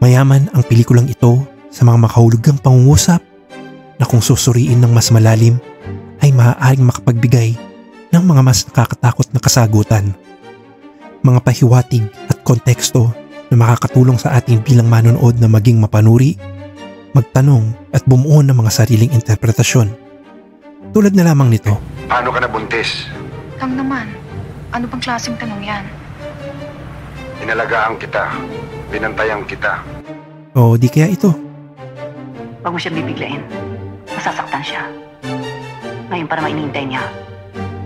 Mayaman ang pelikulang ito sa mga makahulugang pangungusap na kung susuriin ng mas malalim ay maaaring makapagbigay ng mga mas nakakatakot na kasagutan. Mga pahiwatig at konteksto na makakatulong sa atin bilang manonood na maging mapanuri, magtanong at bumuo ng mga sariling interpretasyon. Tulad na lamang nito. Paano ka nabuntis? Lang naman. Ano bang klaseng tanong yan? Inalagaan kita. Binantayan kita. O di kaya ito. Huwag mo siyang bibiglain. Masasaktan siya. Ngayon para mainintay niya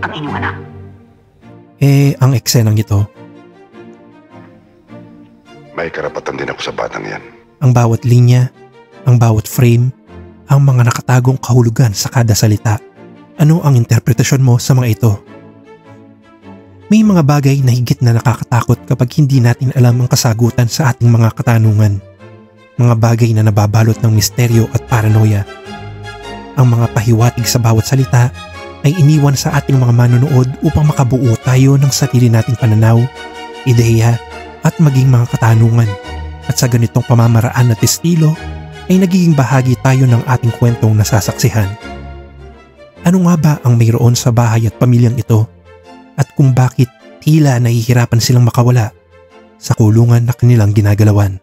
ang inyong anak. Ang eksenang ito. May karapatan din ako sa batang yan. Ang bawat linya, ang bawat frame, ang mga nakatagong kahulugan sa kada salita. Ano ang interpretasyon mo sa mga ito? May mga bagay na higit na nakakatakot kapag hindi natin alam ang kasagutan sa ating mga katanungan. Mga bagay na nababalot ng misteryo at paranoia. Ang mga pahiwatig sa bawat salita ay iniwan sa ating mga manonood upang makabuo tayo ng sarili nating pananaw, ideya at maging mga katanungan. At sa ganitong pamamaraan at estilo ay nagiging bahagi tayo ng ating kwentong nasasaksihan. Ano nga ba ang mayroon sa bahay at pamilyang ito? At kung bakit tila nahihirapan silang makawala sa kulungan na kanilang ginagalawan?